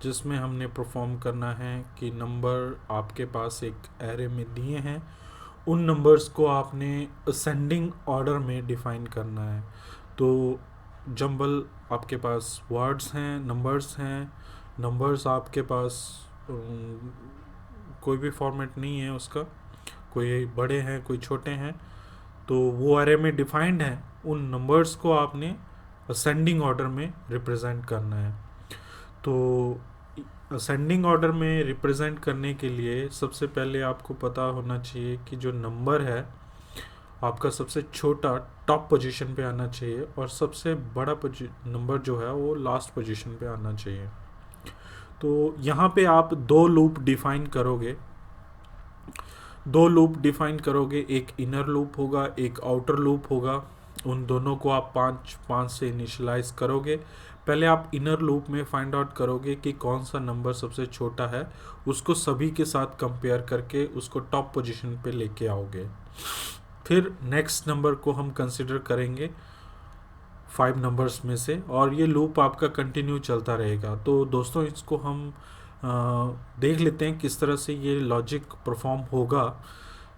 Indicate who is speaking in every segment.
Speaker 1: जिसमें हमने परफॉर्म करना है कि नंबर आपके पास एक एरे में दिए हैं, उन नंबर्स को आपने असेंडिंग ऑर्डर में डिफाइन करना है। तो जंबल आपके पास वर्ड्स हैं, नंबर्स आपके पास कोई भी फॉर्मेट नहीं है उसका, कोई बड़े हैं कोई छोटे हैं, तो वो एरे में डिफाइंड है। उन नंबर्स को आपने असेंडिंग ऑर्डर में रिप्रेजेंट करना है। तो असेंडिंग ऑर्डर में रिप्रेजेंट करने के लिए सबसे पहले आपको पता होना चाहिए कि जो नंबर है आपका सबसे छोटा टॉप पोजीशन पे आना चाहिए और सबसे बड़ा नंबर जो है वो लास्ट पोजीशन पे आना चाहिए। तो यहाँ पे आप दो लूप डिफाइन करोगे, एक इनर लूप होगा, एक आउटर लूप होगा। उन दोनों को आप पाँच से इनिशियलाइज करोगे। पहले आप इनर लूप में फाइंड आउट करोगे कि कौन सा नंबर सबसे छोटा है, उसको सभी के साथ कंपेयर करके उसको टॉप पोजीशन पे लेके आओगे। फिर नेक्स्ट नंबर को हम कंसिडर करेंगे 5 नंबर्स में से, और ये लूप आपका कंटिन्यू चलता रहेगा। तो दोस्तों इसको हम देख लेते हैं किस तरह से ये लॉजिक परफॉर्म होगा।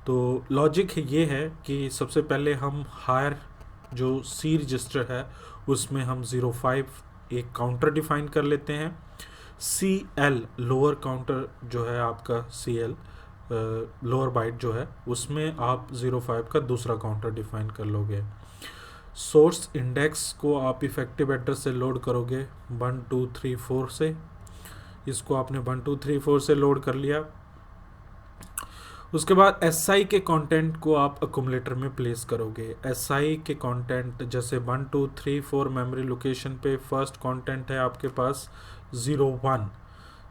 Speaker 1: तो लॉजिक ये है कि सबसे पहले हम हायर जो सी रजिस्टर है उसमें हम 05 एक काउंटर डिफाइन कर लेते हैं। CL लोअर काउंटर जो है आपका CL लोअर बाइट जो है उसमें आप 05 का दूसरा काउंटर डिफाइन कर लोगे। सोर्स इंडेक्स को आप इफेक्टिव एड्रेस से लोड करोगे 1 2 3 4 से। इसको आपने 1 2 3 4 से लोड कर लिया। उसके बाद SI के कंटेंट को आप अक्यूमुलेटर में प्लेस करोगे। SI के कंटेंट जैसे 1 2 3 4 मेमोरी लोकेशन पे फर्स्ट कंटेंट है आपके पास 01,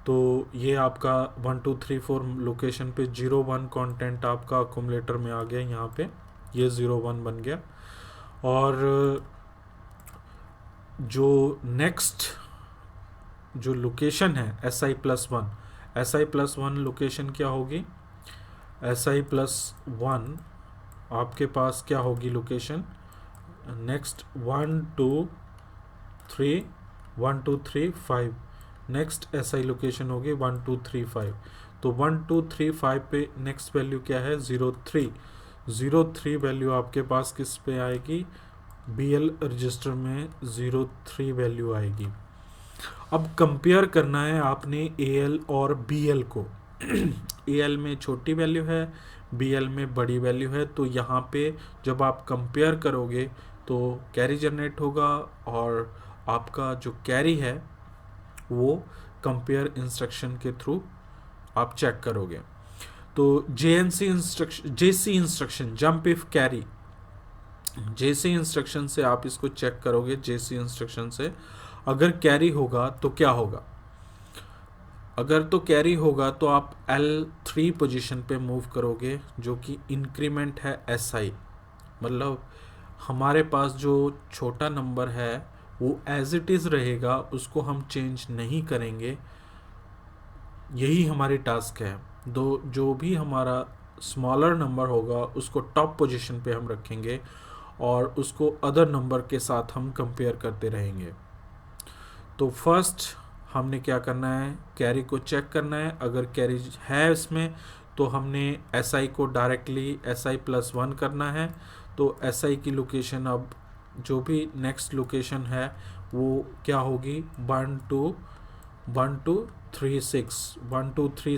Speaker 1: तो ये आपका 1 2 3 4 लोकेशन पे 01 कंटेंट आपका अक्यूमुलेटर में आ गया, यहाँ पे ये 01 बन गया। और जो नेक्स्ट जो लोकेशन है SI+1 लोकेशन क्या होगी? SI+1 आपके पास क्या होगी location? Next 1 2 3 5 next SI location होगी 1 2 3 5। तो 1 2 3 5 पे नेक्स्ट वैल्यू क्या है? 03 वैल्यू आपके पास किस पे आएगी? BL रजिस्टर में 03 वैल्यू आएगी। अब कंपेयर करना है आपने AL और BL को। AL में छोटी वैल्यू है, BL में बड़ी वैल्यू है। तो यहाँ पे जब आप कंपेयर करोगे तो कैरी जनरेट होगा और आपका जो कैरी है वो कंपेयर इंस्ट्रक्शन के थ्रू आप चेक करोगे। तो JC instruction jump if carry, JC instruction से आप इसको चेक करोगे। JC इंस्ट्रक्शन से अगर कैरी होगा तो क्या होगा? अगर तो कैरी होगा तो आप L3 पोजीशन पे मूव करोगे, जो कि इंक्रीमेंट है SI। मतलब हमारे पास जो छोटा नंबर है वो एज इट इज़ रहेगा, उसको हम चेंज नहीं करेंगे। यही हमारी टास्क है। जो भी हमारा स्मॉलर नंबर होगा उसको टॉप पोजीशन पे हम रखेंगे और उसको अदर नंबर के साथ हम कंपेयर करते रहेंगे। तो फर्स्ट हमने क्या करना है? कैरी को चेक करना है। अगर कैरी है इसमें तो हमने SI को डायरेक्टली SI+1 करना है। तो SI की लोकेशन अब जो भी नेक्स्ट लोकेशन है वो क्या होगी? 1 2 3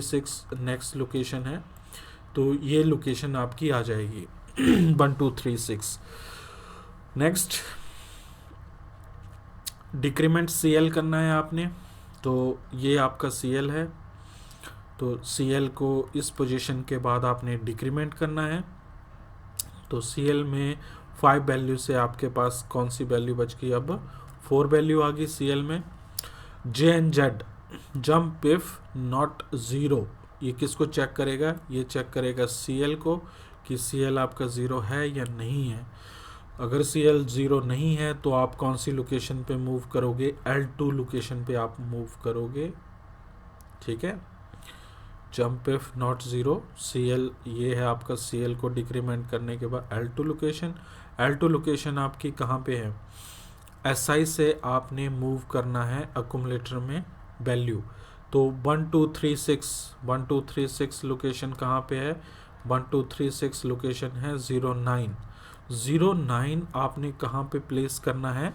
Speaker 1: 6 नेक्स्ट लोकेशन है, तो ये लोकेशन आपकी आ जाएगी 1 2 3 6। नेक्स्ट डिक्रीमेंट CL करना है आपने, तो ये आपका CL है। तो CL को इस पोजीशन के बाद आपने डिक्रीमेंट करना है। तो CL में 5 वैल्यू से आपके पास कौन सी वैल्यू बच गई? अब 4 वैल्यू आ गई CL में। JNZ जंप इफ नॉट 0, ये किसको चेक करेगा? ये चेक करेगा CL को कि CL आपका 0 है या नहीं है। अगर CL 0 नहीं है तो आप कौन सी लोकेशन पे मूव करोगे? L2 लोकेशन पे आप मूव करोगे। ठीक है, जंप इफ नॉट 0 CL, ये है आपका CL को डिक्रीमेंट करने के बाद L2 लोकेशन आपकी कहाँ पे है? SI से आपने मूव करना है अक्यूमुलेटर में वैल्यू। तो 1236 लोकेशन कहाँ पे है? 1236 लोकेशन है 09। 09 आपने कहाँ पे प्लेस करना है?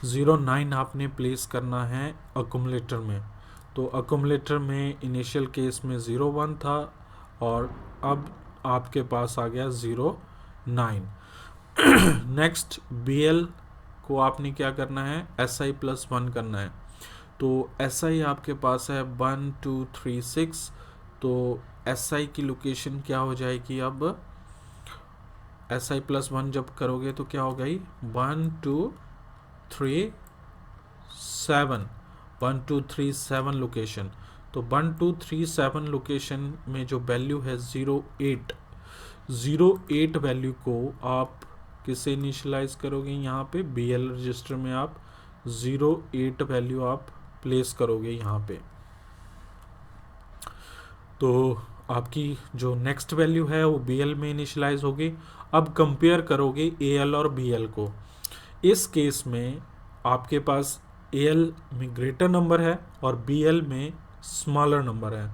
Speaker 1: 09 आपने प्लेस करना है अकोमलेटर में। तो अकोमलेटर में इनिशियल केस में 01 था और अब आपके पास आ गया 09। नेक्स्ट BL को आपने क्या करना है? SI+1 करना है। तो SI आपके पास है 1236। तो SI की लोकेशन क्या हो जाएगी? अब SI+1 जब करोगे तो क्या हो गई? 1237 लोकेशन। तो 1237 लोकेशन में जो वैल्यू है 08 वैल्यू को आप किसे इनिशियलाइज करोगे? यहाँ पे BL रजिस्टर में आप 08 वैल्यू आप प्लेस करोगे यहाँ पे। तो आपकी जो नेक्स्ट वैल्यू है वो BL में इनिशियलाइज होगी। अब कंपेयर करोगे AL और BL को। इस केस में आपके पास AL में ग्रेटर नंबर है और BL में स्मॉलर नंबर है,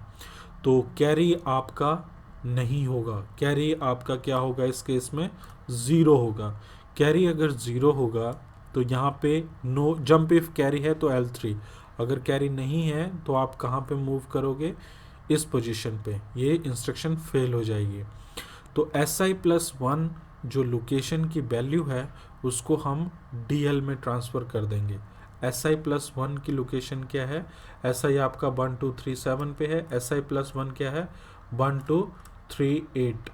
Speaker 1: तो कैरी आपका नहीं होगा। कैरी आपका क्या होगा? इस केस में 0 होगा। कैरी अगर 0 होगा तो यहाँ पे नो जंप। इफ कैरी है तो L3, अगर कैरी नहीं है तो आप कहाँ पे मूव करोगे? इस पोजीशन पे। ये इंस्ट्रक्शन फेल हो जाएगी। तो SI+1 जो लोकेशन की वैल्यू है उसको हम DL में ट्रांसफ़र कर देंगे। SI+1 की लोकेशन क्या है? SI आपका 1237 पे है। SI+1 क्या है? 1238।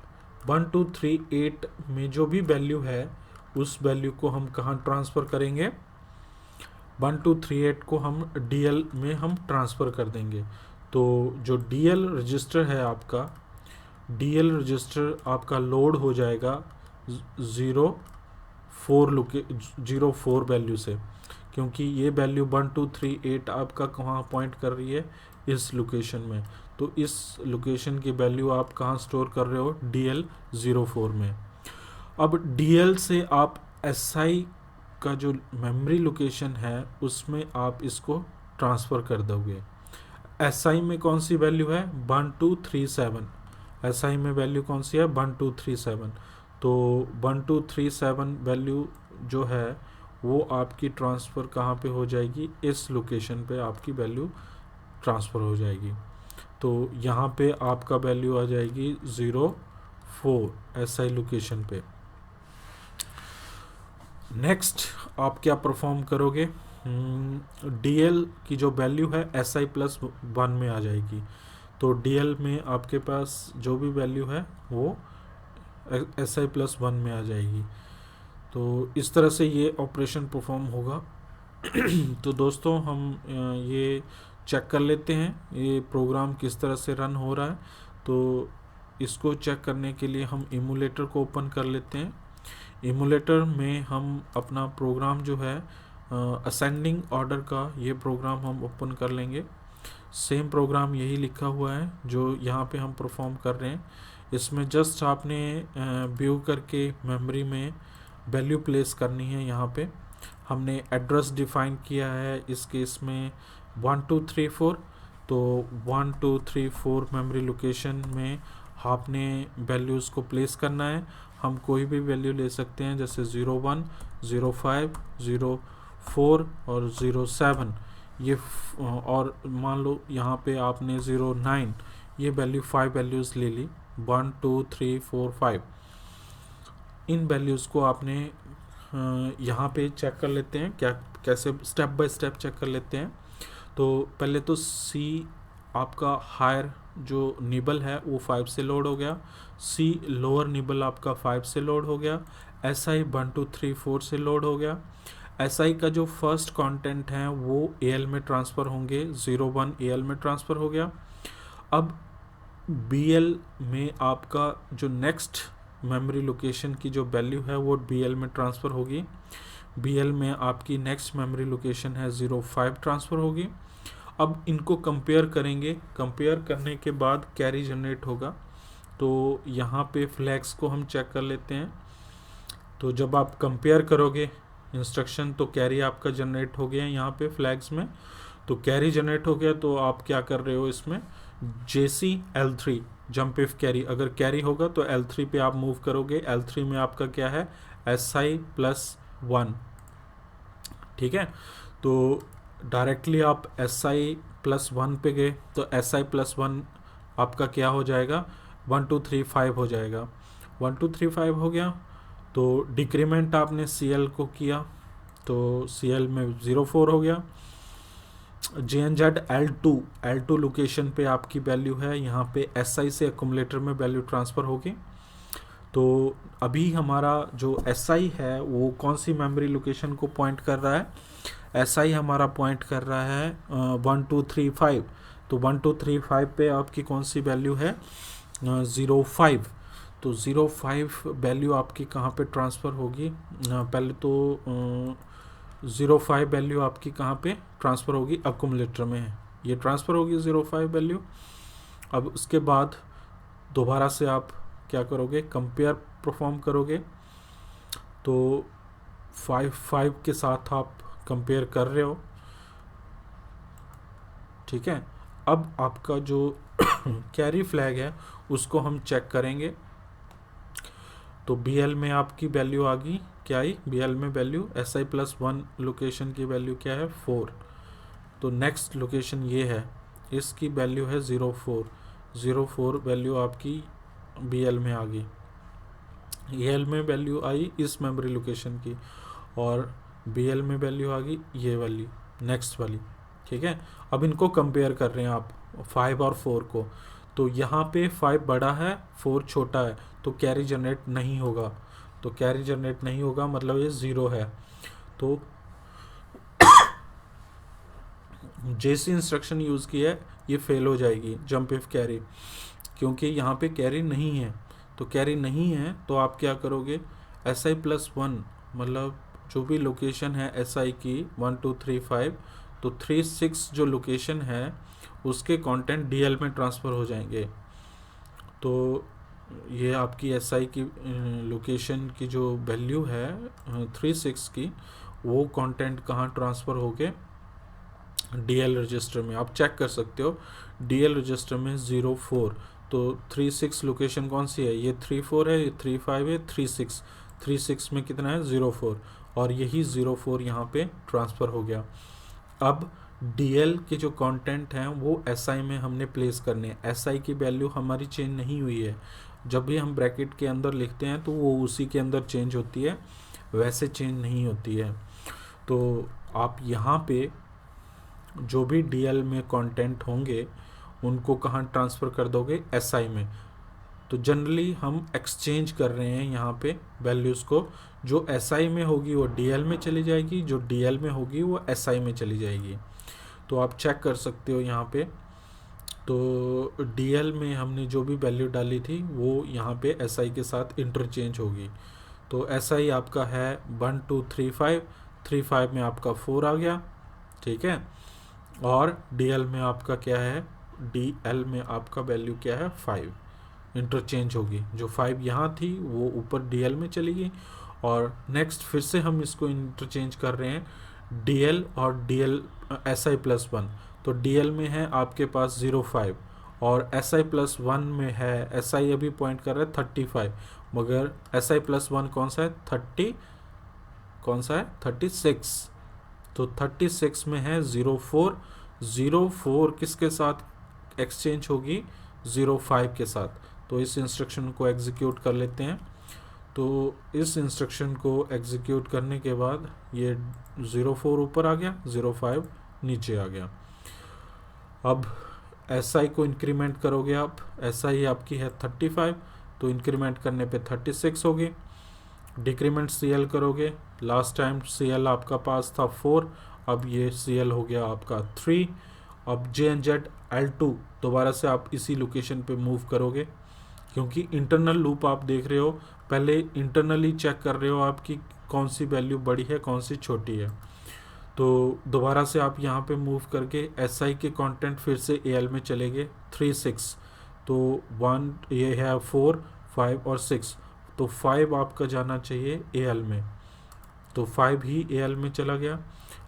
Speaker 1: 1238 में जो भी वैल्यू है उस वैल्यू को हम कहाँ ट्रांसफ़र करेंगे? 1238 को हम DL में हम ट्रांसफ़र कर देंगे। तो जो DL रजिस्टर है आपका, DL रजिस्टर आपका लोड हो जाएगा 04 वैल्यू से, क्योंकि ये वैल्यू 1238 आपका कहाँ पॉइंट कर रही है? इस लोकेशन में। तो इस लोकेशन की वैल्यू आप कहाँ स्टोर कर रहे हो? DL 04 में। अब DL से आप SI का जो मेमोरी लोकेशन है उसमें आप इसको ट्रांसफ़र कर दोगे। SI में कौन सी वैल्यू है? 1237। SI में वैल्यू कौन सी है? 1237। तो 1237 वैल्यू जो है वो आपकी ट्रांसफ़र कहाँ पे हो जाएगी? इस लोकेशन पे आपकी वैल्यू ट्रांसफ़र हो जाएगी। तो यहाँ पे आपका वैल्यू आ जाएगी 04 SI लोकेशन पे। नेक्स्ट आप क्या परफॉर्म करोगे? DL की जो वैल्यू है SI+1 में आ जाएगी। तो DL में आपके पास जो भी वैल्यू है वो SI+1 में आ जाएगी। तो इस तरह से ये ऑपरेशन परफॉर्म होगा। तो दोस्तों हम ये चेक कर लेते हैं ये प्रोग्राम किस तरह से रन हो रहा है। तो इसको चेक करने के लिए हम इमुलेटर को ओपन कर लेते हैं। इमुलेटर में हम अपना प्रोग्राम जो है असेंडिंग ऑर्डर का ये प्रोग्राम हम ओपन कर लेंगे। सेम प्रोग्राम यही लिखा हुआ है जो यहाँ पे हम परफॉर्म कर रहे हैं। इसमें जस्ट आपने व्यू करके मेमोरी में वैल्यू प्लेस करनी है। यहाँ पे हमने एड्रेस डिफाइन किया है इस केस में 1234। तो 1234 मेमोरी लोकेशन में आपने वैल्यूज़ को प्लेस करना है। हम कोई भी वैल्यू ले सकते हैं, जैसे 01, 05, 04 और 07। ये और मान लो यहाँ पे आपने 09 ये वैल्यू 5 वैल्यूज़ ले ली, 1 2 3 4 5। इन वैल्यूज़ को आपने यहाँ पे चेक कर लेते हैं क्या कैसे स्टेप बाय स्टेप चेक कर लेते हैं। तो पहले तो C आपका हायर जो निबल है वो 5 से लोड हो गया। C लोअर निबल आपका 5 से लोड हो गया। SI 1 2 3 4 से लोड हो गया। SI का जो फर्स्ट कंटेंट है वो AL में ट्रांसफ़र होंगे, 01 AL में ट्रांसफ़र हो गया। अब BL में आपका जो नेक्स्ट मेमोरी लोकेशन की जो वैल्यू है वो BL में ट्रांसफ़र होगी। BL में आपकी नेक्स्ट मेमोरी लोकेशन है 05 ट्रांसफ़र होगी। अब इनको कंपेयर करेंगे, कंपेयर करने के बाद कैरी जनरेट होगा। तो यहाँ पे फ्लैग्स को हम चेक कर लेते हैं। तो जब आप कंपेयर करोगे इंस्ट्रक्शन तो कैरी आपका जनरेट हो गया यहाँ पे फ्लैग्स में। तो कैरी जनरेट हो गया, तो आप क्या कर रहे हो इसमें, JC L3 jump if carry, अगर कैरी होगा तो L3 पे आप मूव करोगे। L3 में आपका क्या है, SI+1, ठीक है। तो डायरेक्टली आप SI+1 पे गए तो SI+1 आपका क्या हो जाएगा, 1 2 3 5 हो जाएगा। 1 2 3 5 हो गया, तो डिक्रीमेंट आपने CL को किया तो CL में 0 4 हो गया। JNZ L2 लोकेशन पे आपकी वैल्यू है, यहाँ पे SI से एक्यूमुलेटर में वैल्यू ट्रांसफ़र होगी। तो अभी हमारा जो SI है वो कौन सी मेमोरी लोकेशन को पॉइंट कर रहा है, SI हमारा पॉइंट कर रहा है 1 2 3 5। तो 1 2 3 5 पे आपकी कौन सी वैल्यू है, 0 5। तो 0 5 वैल्यू आपकी कहाँ पे ट्रांसफ़र होगी, पहले तो 0 5 वैल्यू आपकी कहाँ पे ट्रांसफ़र होगी, अक्यूमुलेटर में है, ये ट्रांसफ़र होगी 0 5 वैल्यू। अब उसके बाद दोबारा से आप क्या करोगे, कंपेयर परफॉर्म करोगे। तो 5 के साथ आप कंपेयर कर रहे हो, ठीक है। अब आपका जो कैरी फ्लैग है उसको हम चेक करेंगे। तो BL में आपकी वैल्यू आ गई, क्या आई BL में वैल्यू, SI+1 लोकेशन की वैल्यू क्या है, 4। तो नेक्स्ट लोकेशन ये है, इसकी वैल्यू है 0 4 वैल्यू आपकी BL में आ गई। AL में वैल्यू आई इस मेमोरी लोकेशन की, और BL में वैल्यू आ गई ये वाली, नेक्स्ट वाली, ठीक है। अब इनको कंपेयर कर रहे हैं आप 5 और 4 को। तो यहाँ पे 5 बड़ा है 4 छोटा है, तो कैरी जनरेट नहीं होगा। तो कैरी जनरेट नहीं होगा मतलब ये 0 है। तो जैसी इंस्ट्रक्शन यूज़ की है ये फेल हो जाएगी, जंप इफ कैरी, क्योंकि यहाँ पे कैरी नहीं है। तो कैरी नहीं है तो आप क्या करोगे, SI+1 मतलब जो भी लोकेशन है SI की 1 2 3 5, तो 3 6 जो लोकेशन है उसके कंटेंट DL में ट्रांसफ़र हो जाएंगे। तो ये आपकी SI की लोकेशन की जो वैल्यू है 3 6 की, वो कंटेंट कहाँ ट्रांसफ़र हो गए, DL रजिस्टर में। आप चेक कर सकते हो DL रजिस्टर में 0 4। तो 3 6 लोकेशन कौन सी है, ये 3 4 है, ये 3 5 है, 3 6। 3 6 में कितना है, 0 4, और यही 0 4 यहाँ पे ट्रांसफ़र हो गया। अब DL के जो कंटेंट हैं वो SI में हमने प्लेस करने हैं। SI की वैल्यू हमारी चेंज नहीं हुई है, जब भी हम ब्रैकेट के अंदर लिखते हैं तो वो उसी के अंदर चेंज होती है, वैसे चेंज नहीं होती है। तो आप यहाँ पे जो भी DL में कंटेंट होंगे उनको कहाँ ट्रांसफ़र कर दोगे, SI में। तो जनरली हम एक्सचेंज कर रहे हैं यहाँ पे वैल्यूज़ को, जो SI में होगी वो DL में चली जाएगी, जो DL में होगी वो SI में चली जाएगी। तो आप चेक कर सकते हो यहाँ पे। तो DL में हमने जो भी वैल्यू डाली थी वो यहाँ पे SI के साथ इंटरचेंज होगी। तो SI आपका है 1 2 3 5, 3 5 में आपका 4 आ गया, ठीक है। और DL में आपका क्या है, DL में आपका वैल्यू क्या है, 5 इंटरचेंज होगी। जो 5 यहाँ थी वो ऊपर DL में चली गई, और नेक्स्ट फिर से हम इसको इंटरचेंज कर रहे हैं DL और DL SI+1। तो DL में है आपके पास 0 5, और SI+1 में है, SI अभी पॉइंट कर रहा है 35, मगर SI+1 कौन सा है, 30, कौन सा है, 36। तो 36 में है 0 4। 0 4 किसके साथ एक्सचेंज होगी, 0 5 के साथ। तो इस इंस्ट्रक्शन को एग्जीक्यूट कर लेते हैं। तो इस इंस्ट्रक्शन को एग्जीक्यूट करने के बाद ये 0 4 ऊपर आ गया, 0 5 नीचे आ गया। अब SI को इंक्रीमेंट करोगे आप, SI आपकी है 35, तो इंक्रीमेंट करने पे 36 होगी। डिक्रीमेंट CL करोगे, लास्ट टाइम CL आपका पास था 4, अब ये CL हो गया आपका 3। अब JNZ L2 दोबारा से आप इसी लोकेशन पे मूव करोगे, क्योंकि इंटरनल लूप आप देख रहे हो, पहले इंटरनली चेक कर रहे हो आपकी कौन सी वैल्यू बड़ी है कौन सी छोटी है। तो दोबारा से आप यहाँ पे मूव करके SI के कंटेंट फिर से AL में चले गए, 3 6। तो 1 ये है 4 5 और 6, तो 5 आपका जाना चाहिए AL में, तो 5 ही AL में चला गया।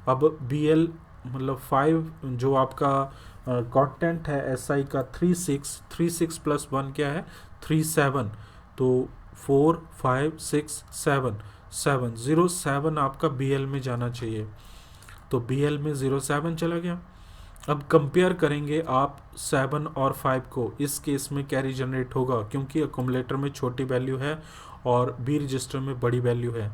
Speaker 1: अब BL मतलब 5 जो आपका कंटेंट है एसआई का 36 प्लस 1 क्या है 37, तो 4 5 6 7 7 07 आपका बीएल में जाना चाहिए, तो बीएल में 07 चला गया। अब कंपेयर करेंगे आप 7 और 5 को, इस केस में कैरी जनरेट होगा क्योंकि अकोमुलेटर में छोटी वैल्यू है और बी रजिस्टर में बड़ी वैल्यू है।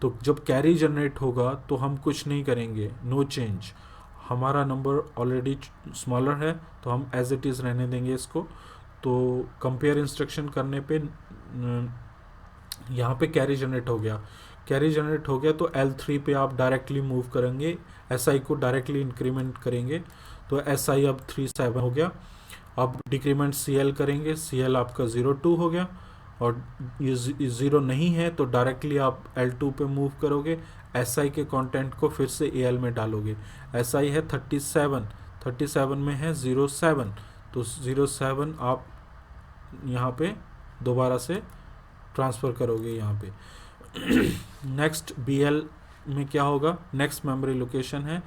Speaker 1: तो जब कैरी जनरेट होगा तो हम कुछ नहीं करेंगे, नो चेंज, हमारा नंबर ऑलरेडी स्मॉलर है तो हम एज इट इज़ रहने देंगे इसको। तो कंपेयर इंस्ट्रक्शन करने पे यहाँ पे कैरी जनरेट हो गया, कैरी जनरेट हो गया तो L3 पे आप डायरेक्टली मूव करेंगे, SI को डायरेक्टली इंक्रीमेंट करेंगे, तो SI अब 37 हो गया। अब डिक्रीमेंट CL करेंगे, CL आपका 02 हो गया, और ये 0 नहीं है तो डायरेक्टली आप L2 पे मूव करोगे, SI के कंटेंट को फिर से AL में डालोगे। SI है 37 में है 07, तो 07 आप यहाँ पे दोबारा से ट्रांसफ़र करोगे यहाँ पे। नेक्स्ट BL में क्या होगा, नेक्स्ट मेमोरी लोकेशन है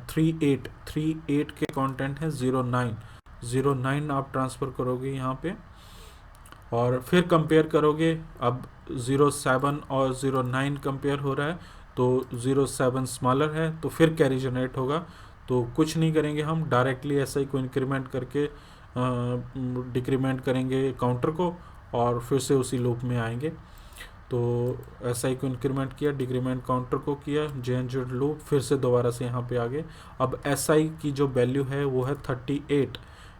Speaker 1: 38 के कंटेंट है 09 आप ट्रांसफ़र करोगे यहाँ पे, और फिर कंपेयर करोगे। अब 07 और 09 कंपेयर हो रहा है, तो 07 स्मॉलर है तो फिर कैरी जनरेट होगा, तो कुछ नहीं करेंगे हम, डायरेक्टली ऐसा ही को इंक्रीमेंट करके डिक्रीमेंट करेंगे काउंटर को और फिर से उसी लूप में आएंगे। तो SI को इंक्रीमेंट किया, डिक्रीमेंट काउंटर को किया, जेड लूप, फिर से दोबारा से यहाँ पे आ गए। अब SI की जो वैल्यू है वो है 38,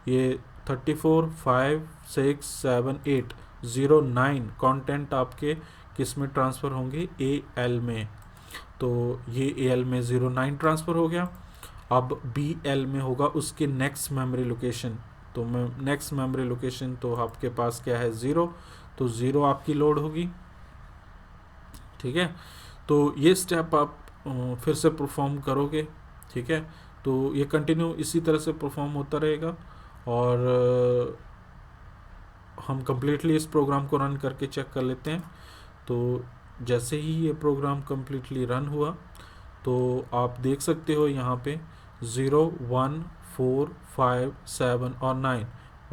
Speaker 1: ये 34 5 6 7 8 09 कंटेंट आपके किस में ट्रांसफ़र होंगे, AL में, तो ये AL में 09 ट्रांसफ़र हो गया। अब BL में होगा उसके नेक्स्ट मेमोरी लोकेशन, तो नेक्स्ट मेमोरी लोकेशन तो आपके पास क्या है 0, तो 0 आपकी लोड होगी, ठीक है। तो ये स्टेप आप फिर से परफॉर्म करोगे, ठीक है। तो ये कंटिन्यू इसी तरह से परफॉर्म होता रहेगा, और हम कम्प्लीटली इस प्रोग्राम को रन करके चेक कर लेते हैं। तो जैसे ही ये प्रोग्राम कम्प्लीटली रन हुआ तो आप देख सकते हो यहाँ पे 0 1 4 5 7 और 9,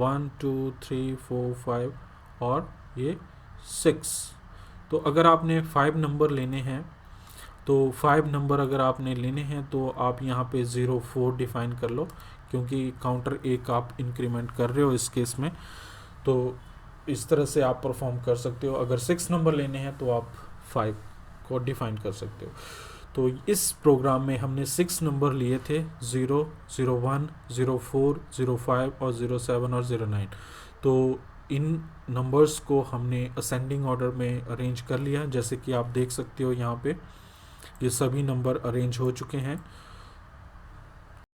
Speaker 1: 1 2 3 4 5 और ये 6। तो अगर आपने 5 नंबर लेने हैं, तो 5 नंबर अगर आपने लेने हैं तो आप यहाँ पे 04 डिफाइन कर लो, क्योंकि काउंटर 1 आप इंक्रीमेंट कर रहे हो इस केस में। तो इस तरह से आप परफॉर्म कर सकते हो। अगर 6 नंबर लेने हैं तो आप 5 को डिफाइन कर सकते हो। तो इस प्रोग्राम में हमने 6 नंबर लिए थे, 0 01 04 05 और 07 और 09। तो इन नंबर्स को हमने असेंडिंग ऑर्डर में अरेंज कर लिया, जैसे कि आप देख सकते हो यहाँ पे ये सभी नंबर अरेंज हो चुके हैं।